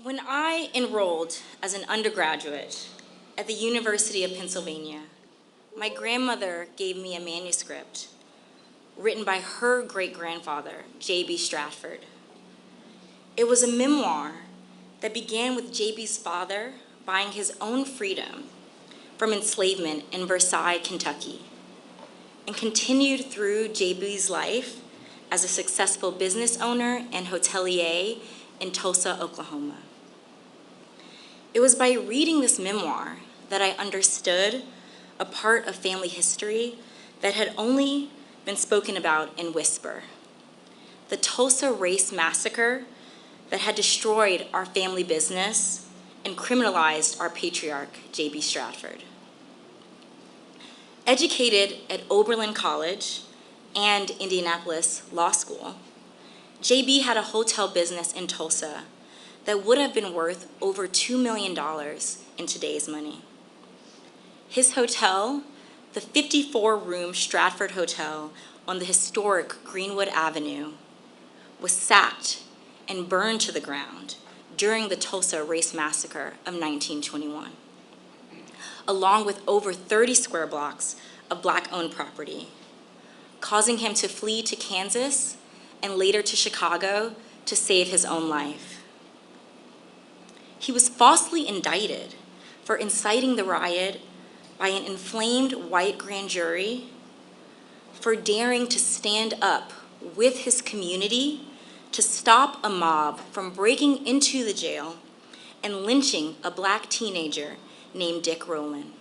When I enrolled as an undergraduate at the University of Pennsylvania, my grandmother gave me a manuscript written by her great-grandfather, J.B. Stratford. It was a memoir that began with J.B.'s father buying his own freedom from enslavement in Versailles, Kentucky, and continued through J.B.'s life as a successful business owner and hotelier in Tulsa, Oklahoma. It was by reading this memoir that I understood a part of family history that had only been spoken about in whisper. The Tulsa race massacre that had destroyed our family business and criminalized our patriarch, J.B. Stratford. Educated at Oberlin College and Indianapolis Law School, J.B. had a hotel business in Tulsa that would have been worth over $2 million in today's money. His hotel, the 54-room Stratford Hotel on the historic Greenwood Avenue, was sacked and burned to the ground during the Tulsa race massacre of 1921, along with over 30 square blocks of Black-owned property, causing him to flee to Kansas and later to Chicago to save his own life. He was falsely indicted for inciting the riot by an inflamed white grand jury for daring to stand up with his community to stop a mob from breaking into the jail and lynching a Black teenager named Dick Rowland,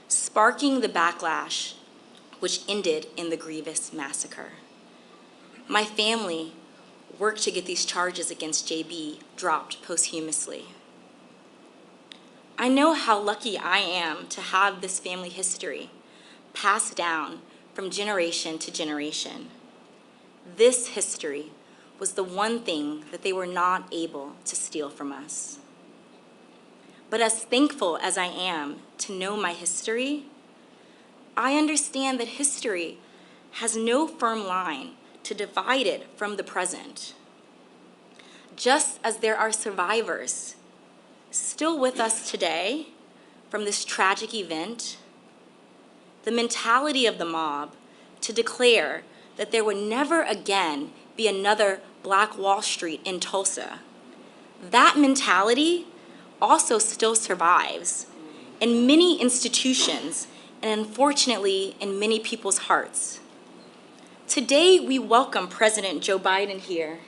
sparking the backlash which ended in the grievous massacre. My family worked to get these charges against JB dropped posthumously. I know how lucky I am to have this family history passed down from generation to generation. This history was the one thing that they were not able to steal from us. But as thankful as I am to know my history, I understand that history has no firm line to divide it from the present. Just as there are survivors still with us today from this tragic event, the mentality of the mob to declare that there would never again be another Black Wall Street in Tulsa, that mentality also still survives in many institutions and unfortunately in many people's hearts. Today, we welcome President Joe Biden here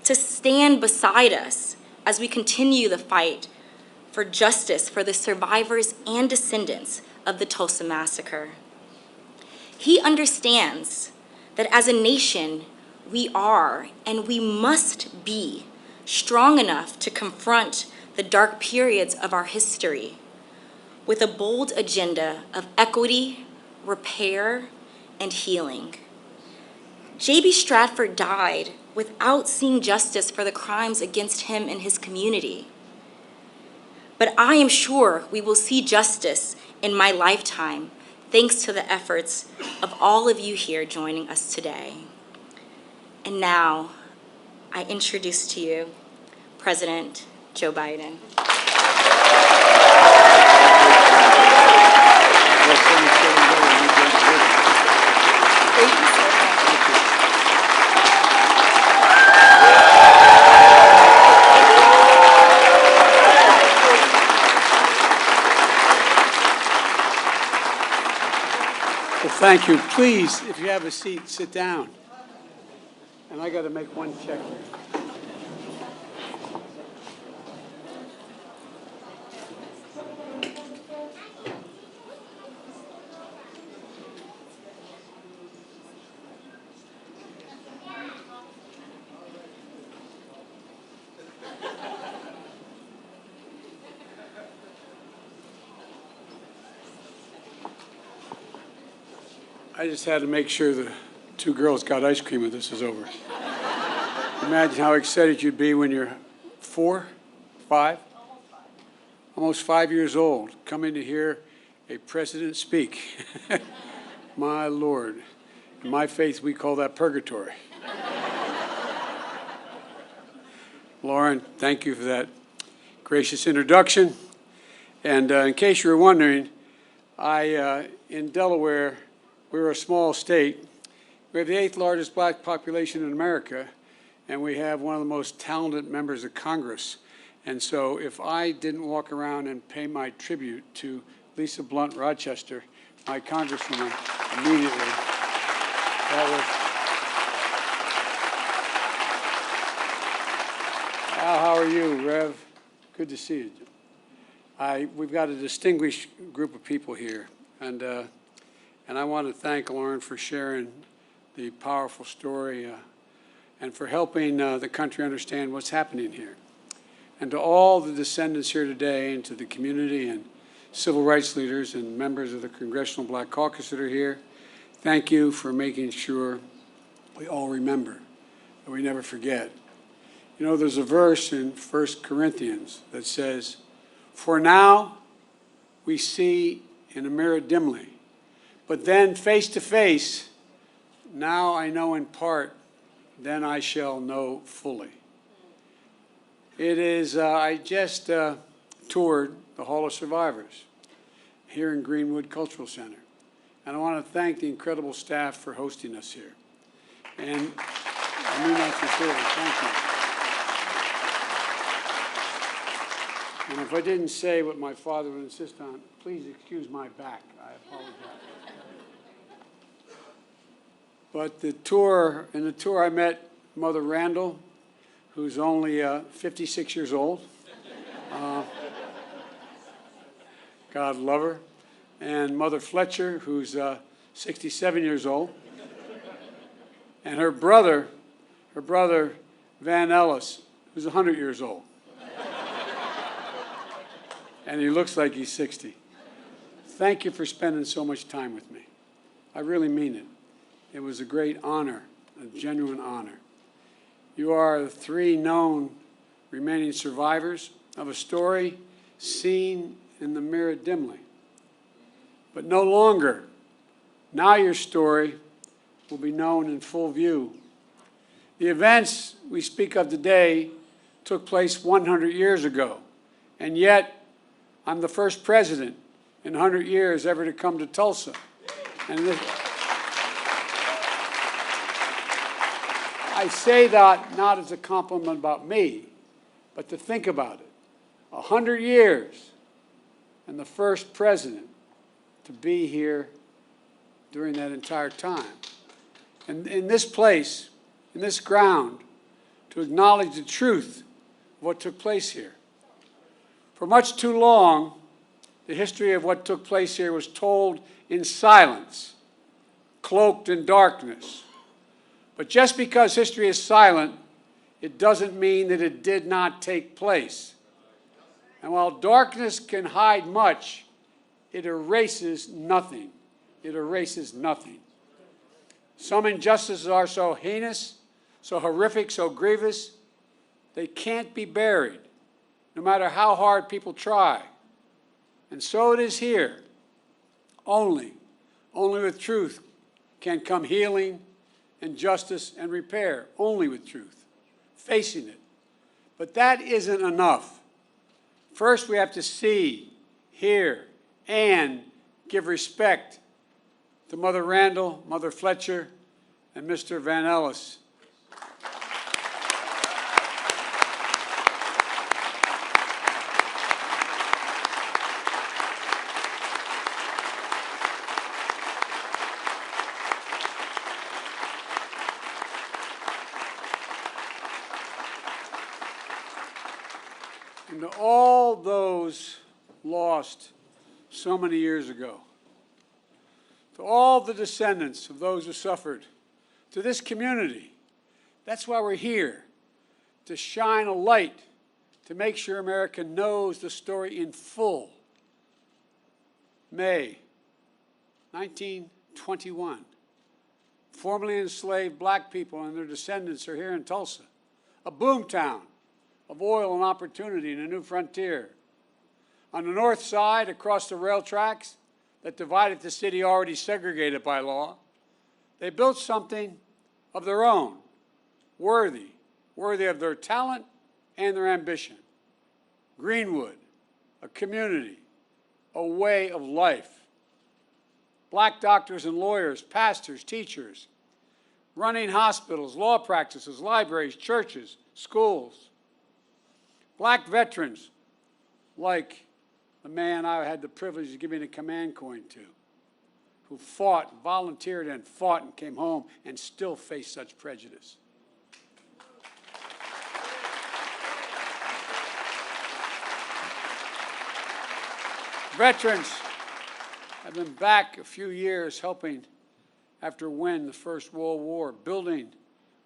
to stand beside us as we continue the fight for justice for the survivors and descendants of the Tulsa massacre. He understands that as a nation, we are and we must be strong enough to confront the dark periods of our history with a bold agenda of equity, repair, and healing. J.B. Stratford died without seeing justice for the crimes against him and his community. But I am sure we will see justice in my lifetime, thanks to the efforts of all of you here joining us today. And now, I introduce to you President Joe Biden. Thank you. Please, if you have a seat, sit down. And I got to make one check here. I just had to make sure the two girls got ice cream when this is over. Imagine how excited you'd be when you're 4, 5, almost 5 years old, coming to hear a president speak. My Lord. In my faith, we call that purgatory. Lauren, thank you for that gracious introduction. And in case you were wondering, in Delaware, we're a small state. We have the 8th largest black population in America, and we have one of the most talented members of Congress. And so if I didn't walk around and pay my tribute to Lisa Blunt Rochester, my congresswoman, immediately, that was... Al, how are you, Rev? Good to see you. We've got a distinguished group of people here, and I want to thank Lauren for sharing the powerful story and for helping the country understand what's happening here. And to all the descendants here today, and to the community and civil rights leaders and members of the Congressional Black Caucus that are here, thank you for making sure we all remember, that we never forget. You know, there's a verse in 1 Corinthians that says, "For now we see in a mirror dimly, but then face to face, now I know in part, then I shall know fully." It is, I just toured the Hall of Survivors here in Greenwood Cultural Center. And I want to thank the incredible staff for hosting us here. And I mean that sincerely, thank you. And if I didn't say what my father would insist on, please excuse my back. I apologize. But in the tour I met Mother Randall, who's only 56 years old. God love her. And Mother Fletcher, who's 67 years old. And her brother, Van Ellis, who's 100 years old. And he looks like he's 60. Thank you for spending so much time with me. I really mean it. It was a great honor, a genuine honor. You are the 3 known remaining survivors of a story seen in the mirror dimly. But no longer. Now your story will be known in full view. The events we speak of today took place 100 years ago, and yet I'm the first president in 100 years ever to come to Tulsa. And I say that not as a compliment about me, but to think about it. 100 years and the first president to be here during that entire time. And in this place, in this ground, to acknowledge the truth of what took place here. For much too long, the history of what took place here was told in silence, cloaked in darkness. But just because history is silent, it doesn't mean that it did not take place. And while darkness can hide much, it erases nothing. It erases nothing. Some injustices are so heinous, so horrific, so grievous, they can't be buried, no matter how hard people try. And so it is here. Only with truth can come healing and justice and repair. Only with truth, facing it. But that isn't enough. First, we have to see, hear, and give respect to Mother Randall, Mother Fletcher, and Mr. Van Ellis. And to all those lost so many years ago, to all the descendants of those who suffered, to this community, that's why we're here, to shine a light, to make sure America knows the story in full. May 1921, formerly enslaved black people and their descendants are here in Tulsa, a boomtown of oil and opportunity and a new frontier. On the north side, across the rail tracks that divided the city already segregated by law, they built something of their own, worthy of their talent and their ambition. Greenwood, a community, a way of life. Black doctors and lawyers, pastors, teachers, running hospitals, law practices, libraries, churches, schools. Black veterans, like the man I had the privilege of giving a command coin to, who fought, volunteered and fought and came home and still faced such prejudice. Veterans have been back a few years helping after winning the First World War, building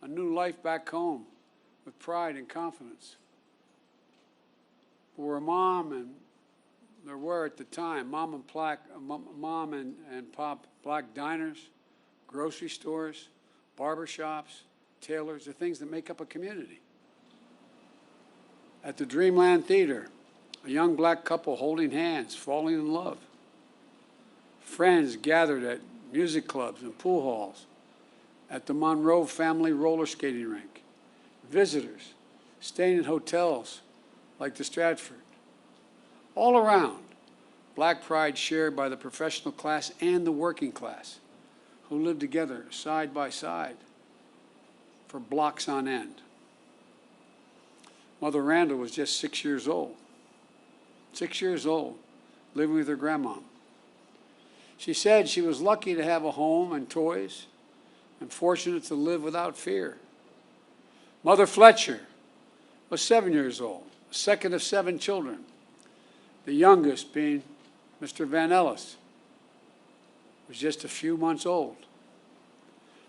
a new life back home with pride and confidence. For a mom, and there were at the time, mom and pop black diners, grocery stores, barbershops, tailors, the things that make up a community. At the Dreamland Theater, a young black couple holding hands, falling in love. Friends gathered at music clubs and pool halls, at the Monroe family roller skating rink. Visitors staying in hotels like the Stratford. All around, black pride shared by the professional class and the working class, who lived together side by side for blocks on end. Mother Randall was just 6 years old. 6 years old, living with her grandma. She said she was lucky to have a home and toys and fortunate to live without fear. Mother Fletcher was 7 years old, second of 7 children, the youngest being Mr. Van Ellis, was just a few months old.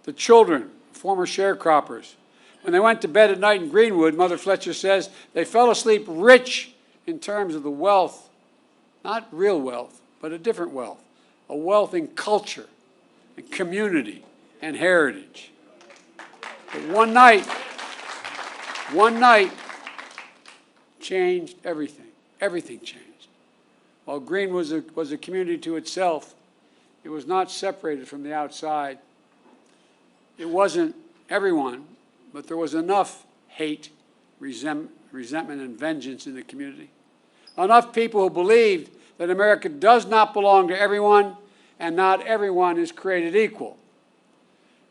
The children, former sharecroppers, when they went to bed at night in Greenwood, Mother Fletcher says they fell asleep rich in terms of the wealth, not real wealth, but a different wealth, a wealth in culture and community and heritage. But one night changed everything. Everything changed. While Greenwood was a community to itself, it was not separated from the outside. It wasn't everyone, but there was enough hate, resentment, and vengeance in the community. Enough people who believed that America does not belong to everyone and not everyone is created equal.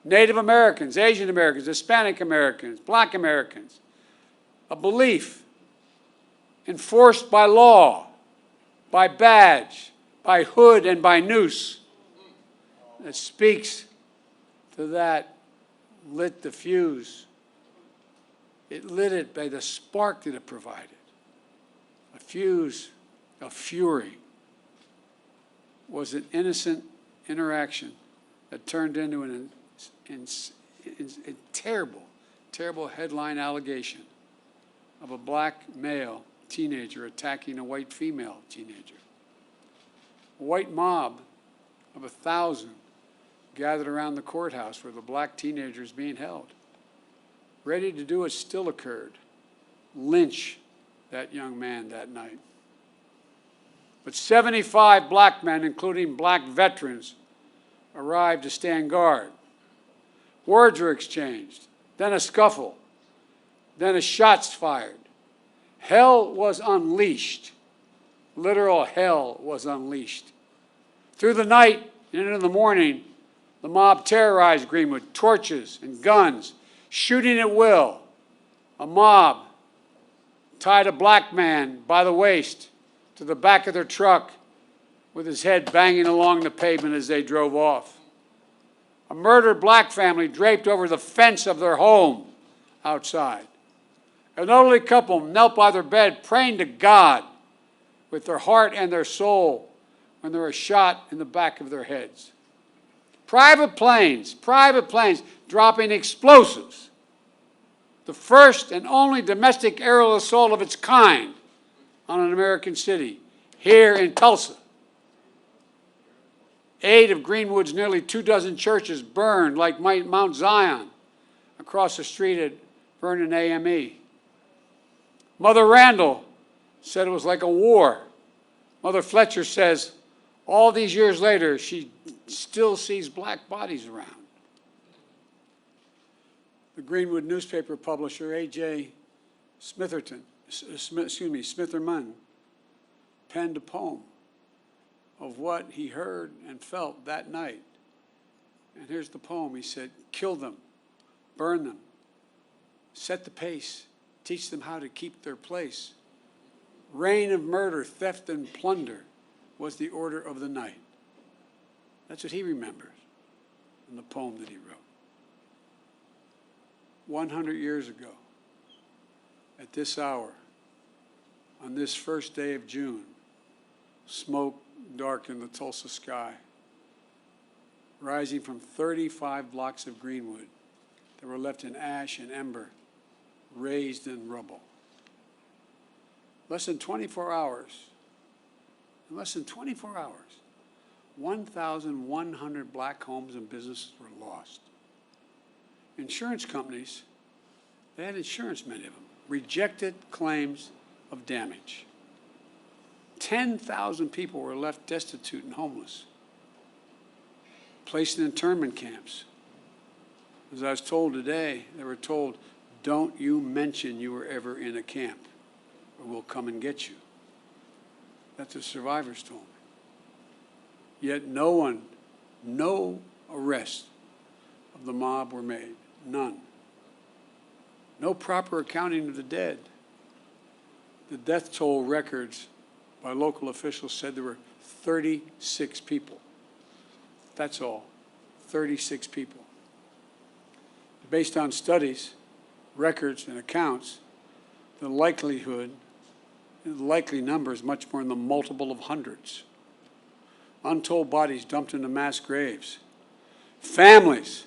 Native Americans, Asian Americans, Hispanic Americans, Black Americans, a belief enforced by law, by badge, by hood, and by noose that speaks to that lit the fuse. It lit it by the spark that it provided. A fuse of fury was an innocent interaction that turned into a terrible, terrible headline allegation of a black male teenager attacking a white female teenager. A white mob of 1,000 gathered around the courthouse where the black teenager is being held. Ready to do what still occurred, lynch that young man that night. But 75 black men, including black veterans, arrived to stand guard. Words were exchanged, then a scuffle, then shots fired. Hell was unleashed. Literal hell was unleashed. Through the night and into the morning, the mob terrorized Greenwood, torches and guns, shooting at will. A mob tied a black man by the waist to the back of their truck with his head banging along the pavement as they drove off. A murdered black family draped over the fence of their home outside. An elderly couple knelt by their bed praying to God with their heart and their soul when they were shot in the back of their heads. Private planes dropping explosives. The first and only domestic aerial assault of its kind on an American city, here in Tulsa. 8 of Greenwood's nearly 24 churches burned like Mount Zion across the street at Vernon AME. Mother Randall said it was like a war. Mother Fletcher says all these years later, she still sees black bodies around. The Greenwood newspaper publisher, A.J. Smitherman penned a poem of what he heard and felt that night. And here's the poem. He said, "Kill them, burn them, set the pace, teach them how to keep their place. Reign of murder, theft, and plunder was the order of the night." That's what he remembers in the poem that he wrote. 100 years ago, at this hour, on this first day of June, smoke darkened the Tulsa sky, rising from 35 blocks of Greenwood that were left in ash and ember, raised in rubble. Less than 24 hours, 1,100 black homes and businesses were lost. Insurance companies, they had insurance, many of them, rejected claims of damage. 10,000 people were left destitute and homeless, placed in internment camps. As I was told today, they were told, "Don't you mention you were ever in a camp, or we'll come and get you." That's what survivors told me. Yet no arrests of the mob were made, none. No proper accounting of the dead. The death toll records by local officials said there were 36 people. That's all, 36 people. Based on studies, records, and accounts, the likely number is much more in the multiple of hundreds. Untold bodies dumped into mass graves. Families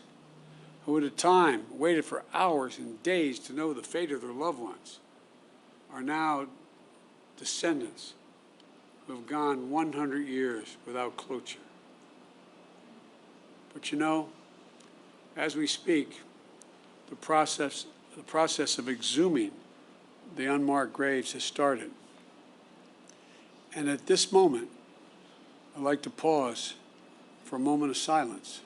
who at a time waited for hours and days to know the fate of their loved ones are now descendants who have gone 100 years without closure. But you know, as we speak, the process of exhuming the unmarked graves has started. And at this moment, I'd like to pause for a moment of silence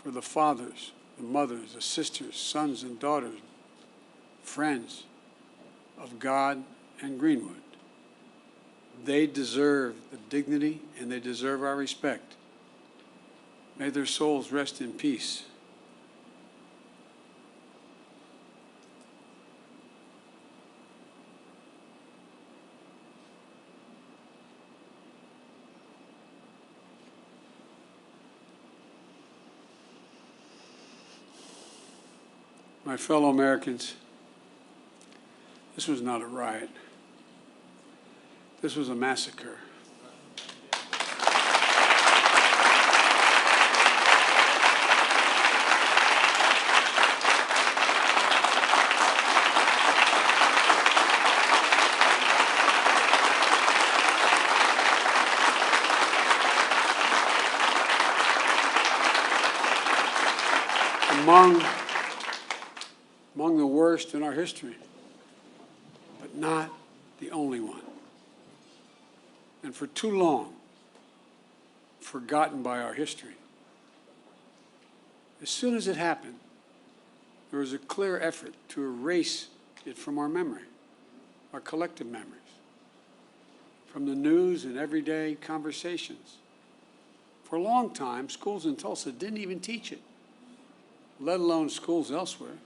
for the fathers, the mothers, the sisters, sons and daughters, friends of God and Greenwood. They deserve the dignity and they deserve our respect. May their souls rest in peace. My fellow Americans, this was not a riot. This was a massacre. Among the worst in our history, but not the only one. And for too long, forgotten by our history. As soon as it happened, there was a clear effort to erase it from our memory, our collective memories, from the news and everyday conversations. For a long time, schools in Tulsa didn't even teach it, let alone schools elsewhere.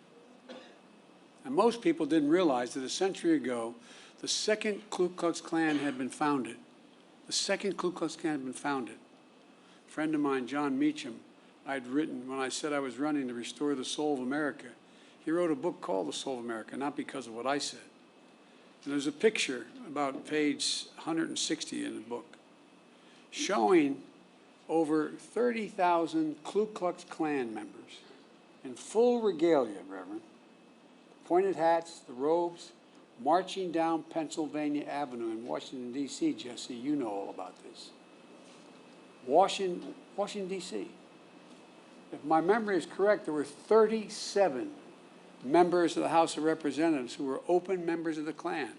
And most people didn't realize that a century ago, the second Ku Klux Klan had been founded. The second Ku Klux Klan had been founded. A friend of mine, John Meacham, I'd written when I said I was running to restore the soul of America. He wrote a book called The Soul of America, not because of what I said. And there's a picture about page 160 in the book showing over 30,000 Ku Klux Klan members in full regalia, Reverend, pointed hats, the robes, marching down Pennsylvania Avenue in Washington, D.C., Jesse, you know all about this. Washington, D.C. If my memory is correct, there were 37 members of the House of Representatives who were open members of the Klan.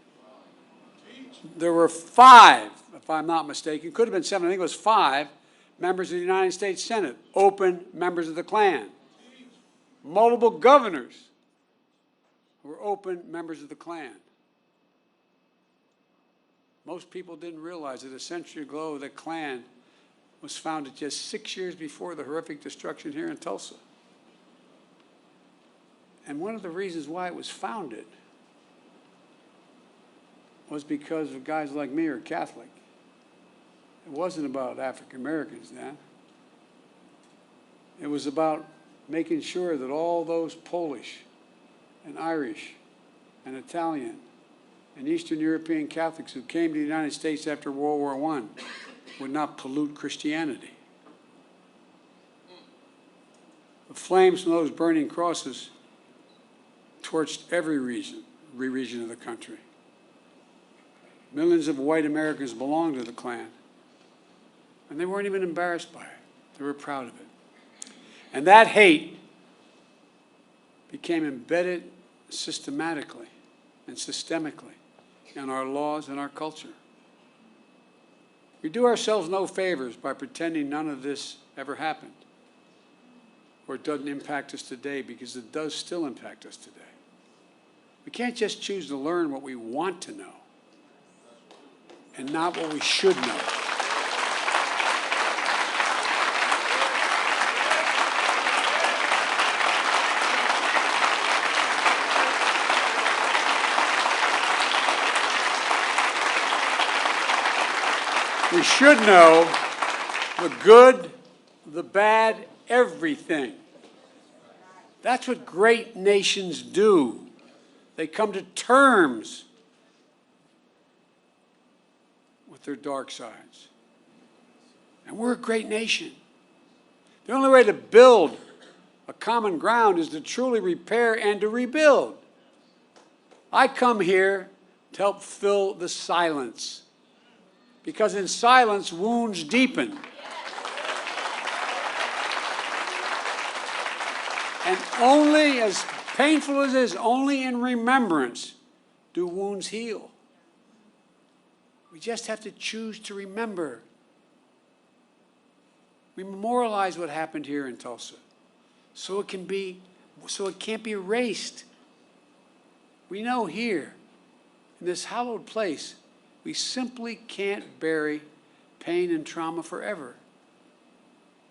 There were 5, if I'm not mistaken, could have been 7, I think it was 5 members of the United States Senate, open members of the Klan. Multiple governors were open members of the Klan. Most people didn't realize that a century ago the Klan was founded just 6 years before the horrific destruction here in Tulsa. And one of the reasons why it was founded was because of guys like me who are Catholic. It wasn't about African Americans then. It was about making sure that all those Polish and Irish and Italian and Eastern European Catholics who came to the United States after World War I would not pollute Christianity. The flames from those burning crosses torched every region of the country. Millions of white Americans belonged to the Klan, and they weren't even embarrassed by it. They were proud of it. And that hate became embedded systematically and systemically in our laws and our culture. We do ourselves no favors by pretending none of this ever happened, or it doesn't impact us today, because it does still impact us today. We can't just choose to learn what we want to know and not what we should know. We should know the good, the bad, everything. That's what great nations do. They come to terms with their dark sides. And we're a great nation. The only way to build a common ground is to truly repair and to rebuild. I come here to help fill the silence, because in silence, wounds deepen. And only, as painful as it is, only in remembrance do wounds heal. We just have to choose to remember. We memorialize what happened here in Tulsa, so it can't be erased. We know here, in this hallowed place, we simply can't bury pain and trauma forever.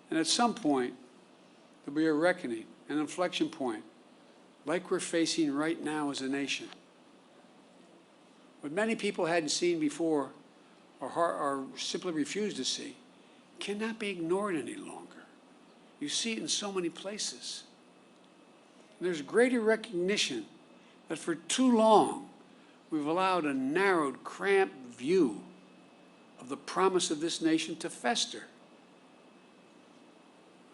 And at some point, there'll be a reckoning, an inflection point, like we're facing right now as a nation. What many people hadn't seen before or simply refused to see cannot be ignored any longer. You see it in so many places. And there's greater recognition that for too long we've allowed a narrowed, cramped view of the promise of this nation to fester.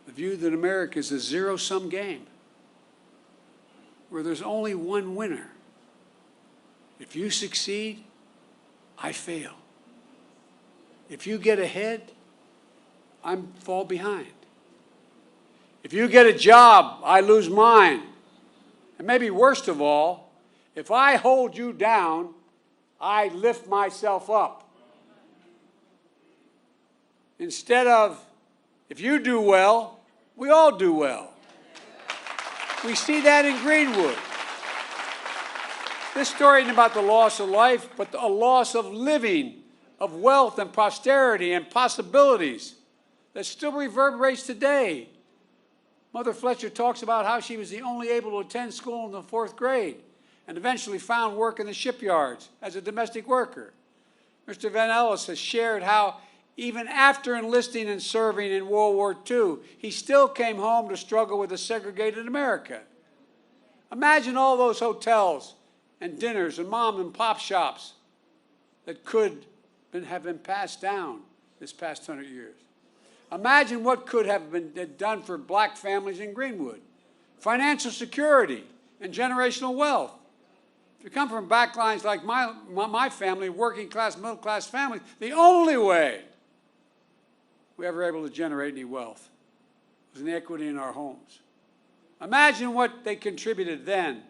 The view that America is a zero-sum game where there's only one winner. If you succeed, I fail. If you get ahead, I fall behind. If you get a job, I lose mine. And maybe worst of all, if I hold you down, I lift myself up. Instead of, if you do well, we all do well. We see that in Greenwood. This story isn't about the loss of life, but a loss of living, of wealth and prosperity and possibilities that still reverberates today. Mother Fletcher talks about how she was the only able to attend school in the 4th grade and eventually found work in the shipyards as a domestic worker. Mr. Van Ellis has shared how even after enlisting and serving in World War II, he still came home to struggle with a segregated America. Imagine all those hotels and dinners and mom and pop shops that could have been passed down this past 100 years. Imagine what could have been done for black families in Greenwood. Financial security and generational wealth. If you come from backlines like my family, working class, middle class families, the only way we ever able to generate any wealth was inequity in our homes. Imagine what they contributed then and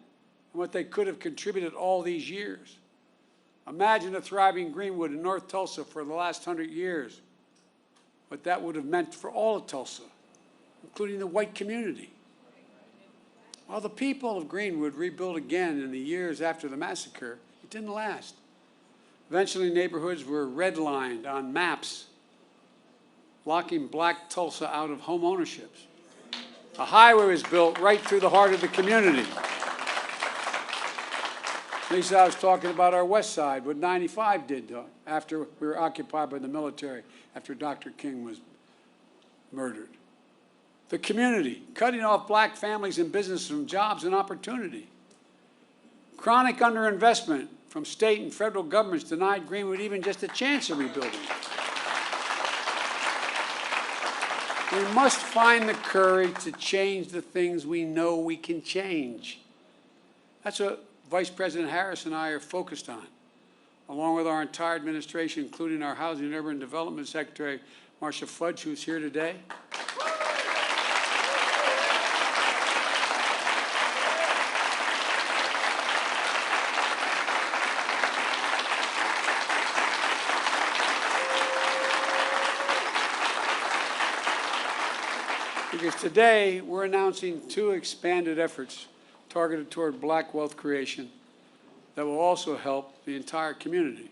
what they could have contributed all these years. Imagine a thriving Greenwood in North Tulsa for the last 100 years, what that would have meant for all of Tulsa, including the white community. While the people of Greenwood rebuilt again in the years after the massacre, it didn't last. Eventually, neighborhoods were redlined on maps, locking Black Tulsa out of home ownership. A highway was built right through the heart of the community. Lisa, I was talking about our west side, what 95 did after we were occupied by the military, after Dr. King was murdered. The community, cutting off black families and businesses from jobs and opportunity. Chronic underinvestment from state and federal governments denied Greenwood even just a chance of rebuilding. We must find the courage to change the things we know we can change. That's what Vice President Harris and I are focused on, along with our entire administration, including our Housing and Urban Development Secretary, Marcia Fudge, who's here today. Because today we're announcing 2 expanded efforts targeted toward black wealth creation that will also help the entire community.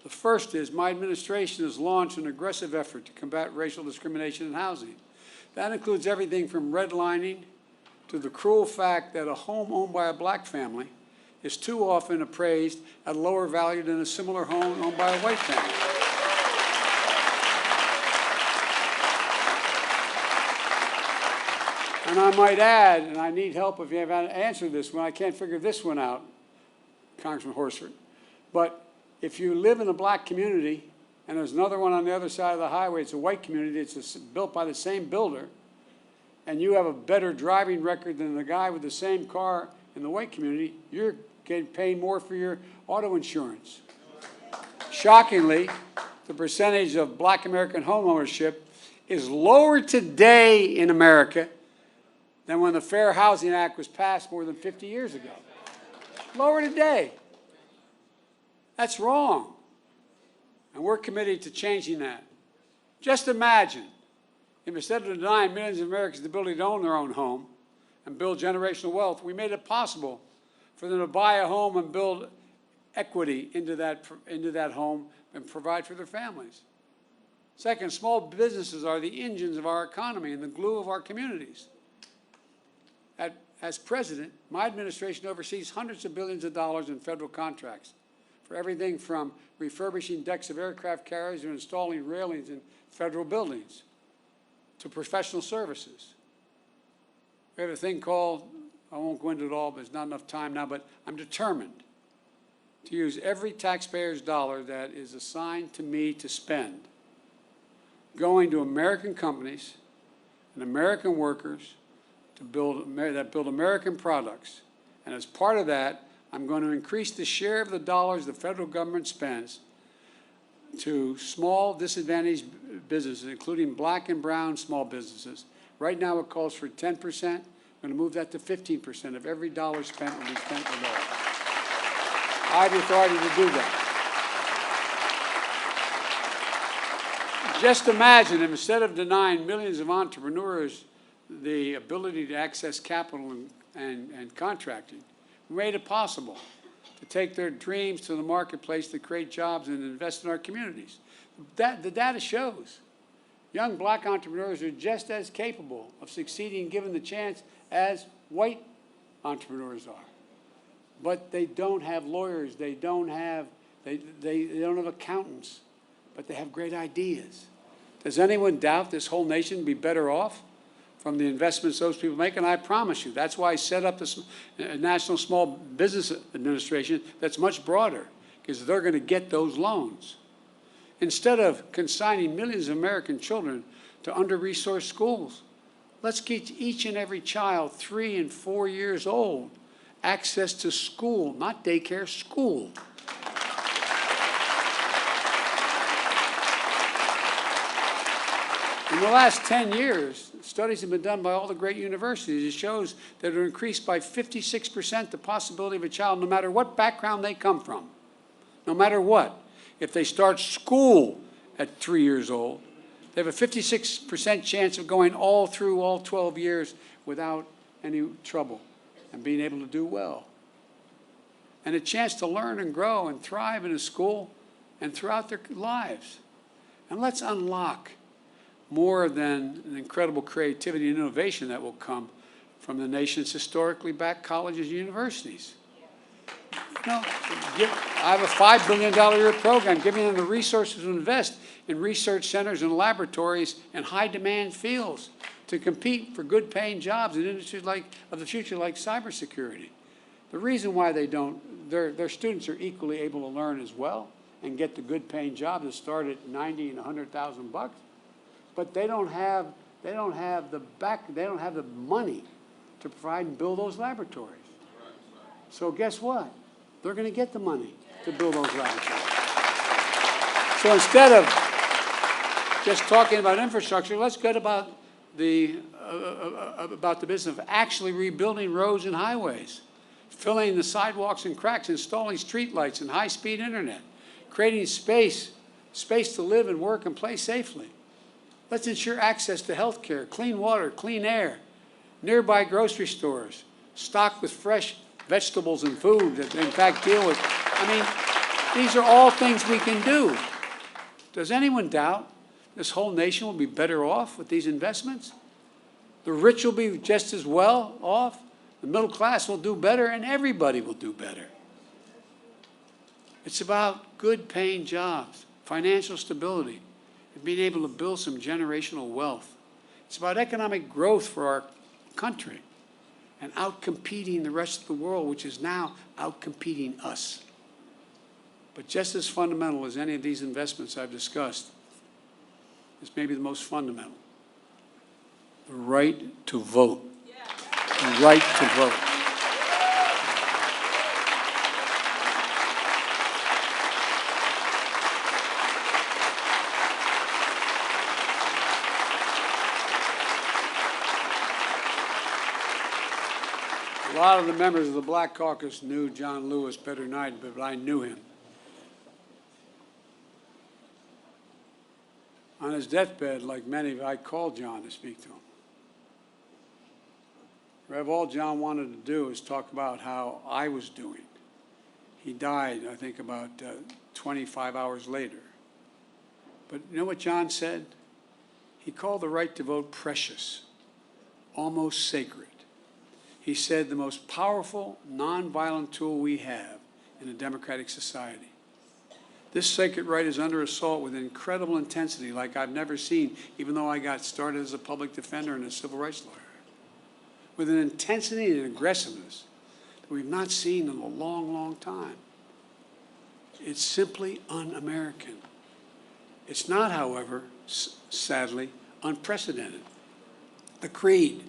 The first is my administration has launched an aggressive effort to combat racial discrimination in housing. That includes everything from redlining to the cruel fact that a home owned by a black family is too often appraised at a lower value than a similar home owned by a white family. And I might add, and I need help if you have answered this one, I can't figure this one out, Congressman Horsford, but if you live in a black community and there's another one on the other side of the highway, it's a white community, it's built by the same builder, and you have a better driving record than the guy with the same car in the white community, you're getting paid more for your auto insurance. Shockingly, the percentage of black American home ownership is lower today in America than when the Fair Housing Act was passed more than 50 years ago. Lower today. That's wrong. And we're committed to changing that. Just imagine if instead of denying millions of Americans the ability to own their own home and build generational wealth, we made it possible for them to buy a home and build equity into that home and provide for their families. Second, small businesses are the engines of our economy and the glue of our communities. As president, my administration oversees hundreds of billions of dollars in federal contracts for everything from refurbishing decks of aircraft carriers to installing railings in federal buildings to professional services. We have a thing called, I won't go into it all, but there's not enough time now, but I'm determined to use every taxpayer's dollar that is assigned to me to spend going to American companies and American workers that build American products. And as part of that, I'm going to increase the share of the dollars the federal government spends to small disadvantaged businesses, including black and brown small businesses. Right now it calls for 10%. I'm going to move that to 15% of every dollar spent will be spent with those. I have the authority to do that. Just imagine if instead of denying millions of entrepreneurs the ability to access capital and contracting, we made it possible to take their dreams to the marketplace to create jobs and invest in our communities. The data shows young black entrepreneurs are just as capable of succeeding given the chance as white entrepreneurs are. But they don't have lawyers, they don't have accountants, but they have great ideas. Does anyone doubt this whole nation would be better off from the investments those people make? And I promise you, that's why I set up this National Small Business Administration that's much broader, because they're going to get those loans. Instead of consigning millions of American children to under-resourced schools, let's get each and every child 3 and 4 years old access to school, not daycare, school. In the last 10 years, studies have been done by all the great universities. It shows that it will increase by 56% the possibility of a child, no matter what background they come from, no matter what. If they start school at 3 years old, they have a 56% chance of going all through all 12 years without any trouble. and being able to do well. And a chance to learn and grow and thrive in a school and throughout their lives. And let's unlock more than an incredible creativity and innovation that will come from the nation's historically backed colleges and universities. No, I have a $5 billion a year program giving them the resources to invest in research centers and laboratories in high-demand fields to compete for good-paying jobs in industries of the future like cybersecurity. The reason why they don't, their students are equally able to learn as well and get the good-paying jobs that start at $90,000 and $100,000, but they don't have the money to provide and build those laboratories. So guess what? They're going to get the money to build those laboratories. So instead of just talking about infrastructure, let's get about the business of actually rebuilding roads and highways, filling the sidewalks and cracks, installing streetlights and high-speed internet, creating space to live and work and play safely. Let's ensure access to health care, clean water, clean air, nearby grocery stores, stocked with fresh vegetables and food that in fact deal with. I mean, these are all things we can do. Does anyone doubt this whole nation will be better off with these investments? The rich will be just as well off, the middle class will do better, and everybody will do better. It's about good paying jobs, financial stability, and being able to build some generational wealth. It's about economic growth for our country and outcompeting the rest of the world, which is now outcompeting us. But just as fundamental as any of these investments I've discussed is maybe the most fundamental: the right to vote. The right to vote. A lot of the members of the Black Caucus knew John Lewis better than I did, but I knew him. On his deathbed, like many, I called John to speak to him. Rev, all John wanted to do is talk about how I was doing. He died, I think, about 25 hours later. But you know what John said? He called the right to vote precious, almost sacred. He said the most powerful, nonviolent tool we have in a democratic society. This sacred right is under assault with incredible intensity like I've never seen, even though I got started as a public defender and a civil rights lawyer. With an intensity and aggressiveness that we've not seen in a long, long time. It's simply un-American. It's not, however, sadly, unprecedented. The creed,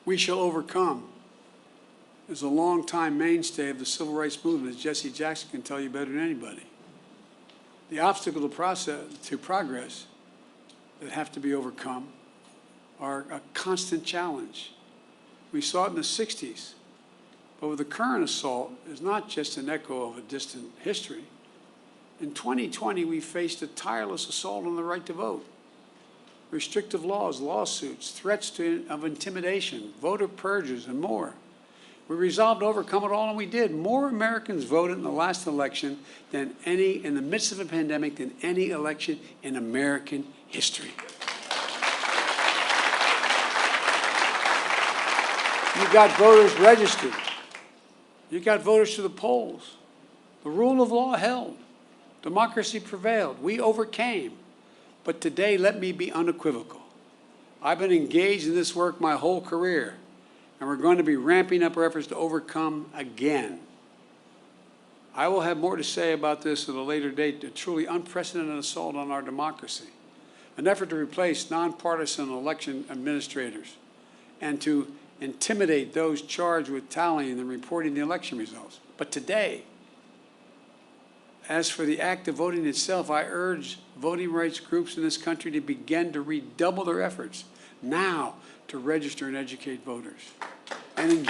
"We shall overcome," is a long-time mainstay of the civil rights movement, as Jesse Jackson can tell you better than anybody. The obstacle to progress that have to be overcome are a constant challenge. We saw it in the 60s, but with the current assault is not just an echo of a distant history. In 2020, we faced a tireless assault on the right to vote. Restrictive laws, lawsuits, threats of intimidation, voter purges, and more. We resolved to overcome it all, and we did. More Americans voted in the last election than in the midst of a pandemic, than any election in American history. You got voters registered. You got voters to the polls. The rule of law held. Democracy prevailed. We overcame. But today, let me be unequivocal. I've been engaged in this work my whole career, and we're going to be ramping up our efforts to overcome again. I will have more to say about this at a later date, a truly unprecedented assault on our democracy, an effort to replace nonpartisan election administrators and to intimidate those charged with tallying and reporting the election results. But today, as for the act of voting itself, I urge voting rights groups in this country to begin to redouble their efforts now to register and educate voters. And in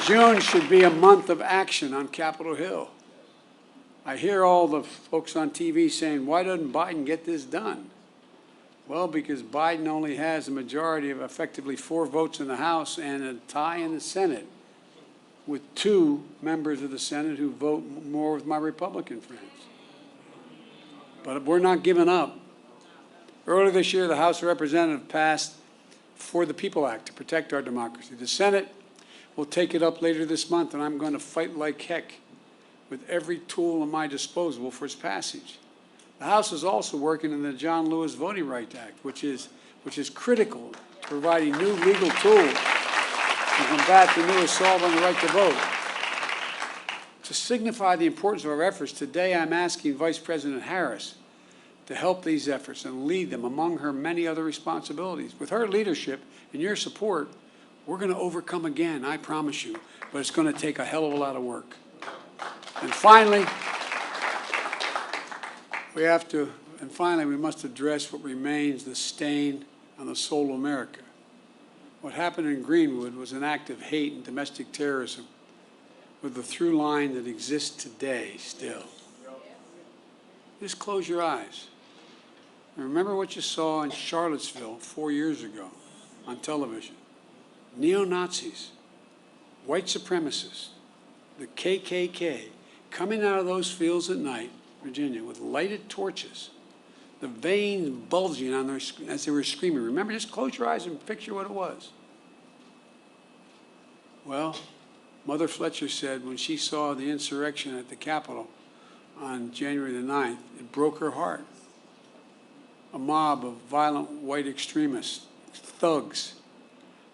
June should be a month of action on Capitol Hill. I hear all the folks on TV saying, why doesn't Biden get this done? Well, because Biden only has a majority of effectively 4 votes in the House and a tie in the Senate, with 2 members of the Senate who vote more with my Republican friends. But we're not giving up. Earlier this year, the House of Representatives passed For the People Act to protect our democracy. The Senate will take it up later this month, and I'm going to fight like heck with every tool at my disposal for its passage. The House is also working on the John Lewis Voting Rights Act, which is critical to providing new legal tools to combat the new assault on the right to vote. To signify the importance of our efforts, today I'm asking Vice President Harris to help these efforts and lead them among her many other responsibilities. With her leadership and your support, we're going to overcome again, I promise you, but it's going to take a hell of a lot of work. And finally, we must address what remains the stain on the soul of America. What happened in Greenwood was an act of hate and domestic terrorism with the through line that exists today still. Just close your eyes. And remember what you saw in Charlottesville 4 years ago on television. Neo-Nazis, white supremacists, the KKK, coming out of those fields at night, Virginia, with lighted torches, the veins bulging on their, as they were screaming. Remember, just close your eyes and picture what it was. Well, Mother Fletcher said when she saw the insurrection at the Capitol on January the 9th, it broke her heart. A mob of violent white extremists, thugs,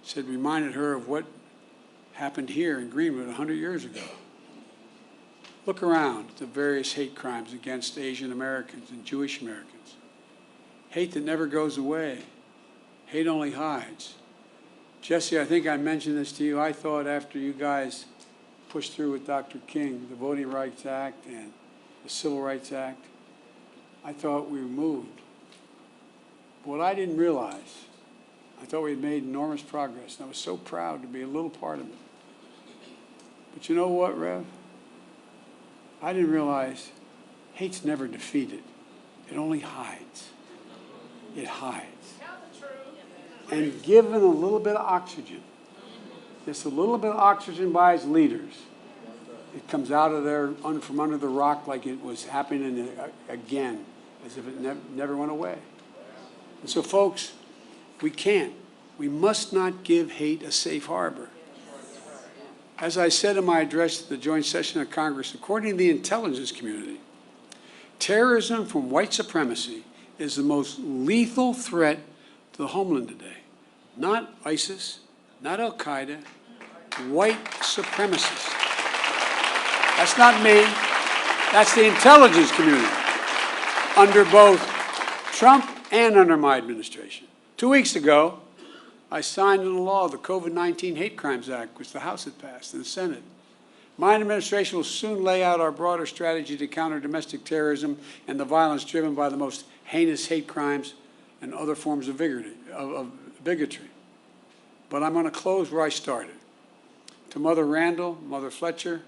said reminded her of what happened here in Greenwood 100 years ago. Look around at the various hate crimes against Asian Americans and Jewish Americans. Hate that never goes away. Hate only hides. Jesse, I think I mentioned this to you. I thought after you guys pushed through with Dr. King, the Voting Rights Act and the Civil Rights Act, I thought we were moved. What I didn't realize, I thought we had made enormous progress, and I was so proud to be a little part of it. But you know what, Rev? I didn't realize hate's never defeated. It only hides. It hides. And given a little bit of oxygen, just a little bit of oxygen by its leaders, it comes out of there from under the rock like it was happening again, as if it never went away. And so, folks, we must not give hate a safe harbor. As I said in my address at the joint session of Congress, according to the intelligence community, terrorism from white supremacy is the most lethal threat to the homeland today. Not ISIS, not Al-Qaeda, white supremacists. That's not me. That's the intelligence community under both Trump and under my administration. 2 weeks ago, I signed into law the COVID-19 Hate Crimes Act, which the House had passed, and the Senate. My administration will soon lay out our broader strategy to counter domestic terrorism and the violence driven by the most heinous hate crimes and other forms of bigotry. But I'm going to close where I started. To Mother Randall, Mother Fletcher,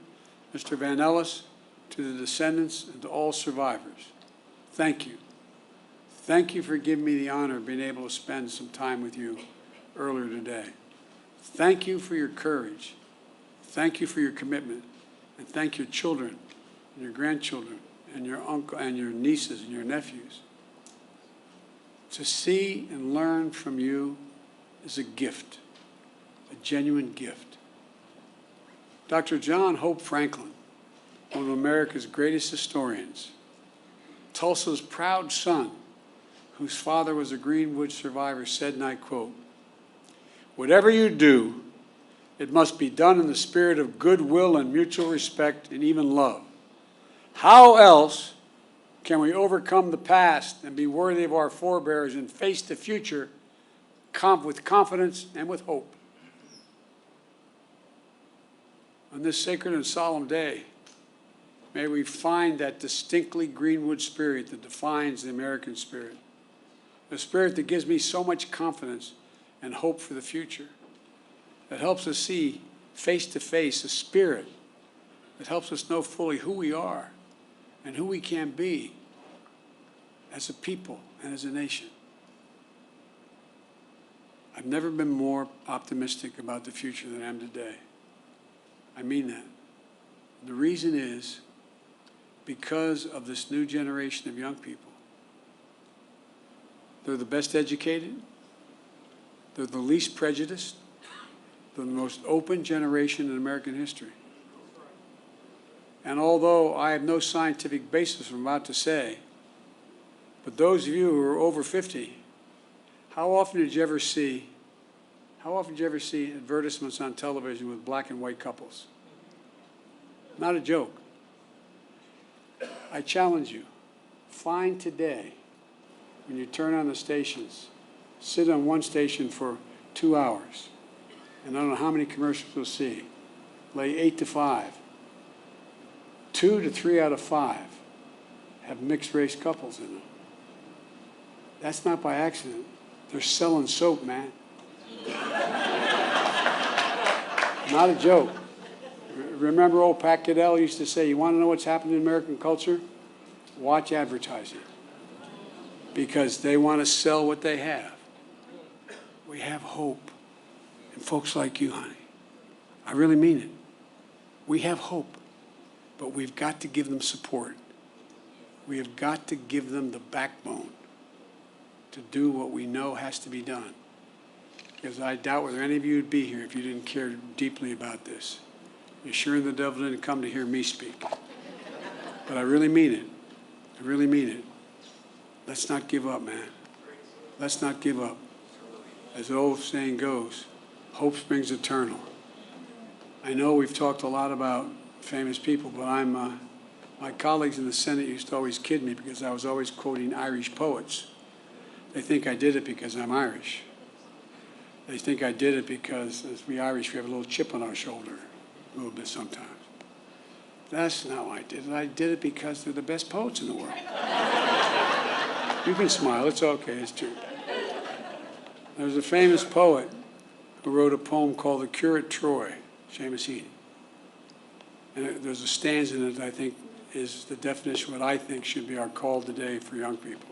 Mr. Van Ellis, to the descendants, and to all survivors, thank you. Thank you for giving me the honor of being able to spend some time with you earlier today. Thank you for your courage. Thank you for your commitment. And thank your children and your grandchildren and your uncle and your nieces and your nephews. To see and learn from you is a gift, a genuine gift. Dr. John Hope Franklin, one of America's greatest historians, Tulsa's proud son, whose father was a Greenwood survivor, said, and I quote, "Whatever you do, it must be done in the spirit of goodwill and mutual respect and even love. How else can we overcome the past and be worthy of our forebears and face the future with confidence and with hope?" On this sacred and solemn day, may we find that distinctly Greenwood spirit that defines the American spirit, a spirit that gives me so much confidence and hope for the future, that helps us see face to face, a spirit that helps us know fully who we are and who we can be as a people and as a nation. I've never been more optimistic about the future than I am today. I mean that. The reason is because of this new generation of young people. They're the best educated. They're the least prejudiced. They're the most open generation in American history. And although I have no scientific basis for what I'm about to say, but those of you who are over 50, how often did you ever see advertisements on television with black and white couples? Not a joke. I challenge you, find today, when you turn on the stations, sit on one station for 2 hours, and I don't know how many commercials you'll see, lay 8 to 5. 2 to 3 out of 5 have mixed-race couples in them. That's not by accident. They're selling soap, man. Not a joke. Remember old Pat Goodell used to say, you want to know what's happening in American culture? Watch advertising. Because they want to sell what they have. We have hope in folks like you, honey. I really mean it. We have hope, but we've got to give them support. We have got to give them the backbone to do what we know has to be done. Because I doubt whether any of you would be here if you didn't care deeply about this. You're sure the devil didn't come to hear me speak. But I really mean it. I really mean it. Let's not give up, man. Let's not give up. As the old saying goes, hope springs eternal. I know we've talked a lot about famous people, but my colleagues in the Senate used to always kid me because I was always quoting Irish poets. They think I did it because I'm Irish. They think I did it because, as we Irish, we have a little chip on our shoulder, a little bit sometimes. That's not why I did it. I did it because they're the best poets in the world. You can smile. It's okay. It's true. There's a famous poet who wrote a poem called The Cure at Troy, Seamus Heaney. And there's a stanza in it that I think is the definition of what I think should be our call today for young people.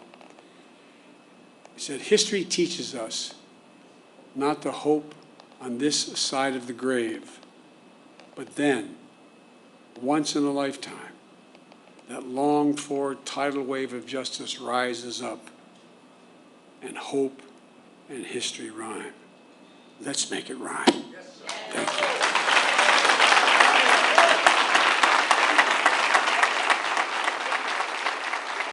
He said, history teaches us not to hope on this side of the grave, but then, once in a lifetime, that longed-for tidal wave of justice rises up, and hope and history rhyme. Let's make it rhyme. Thank you.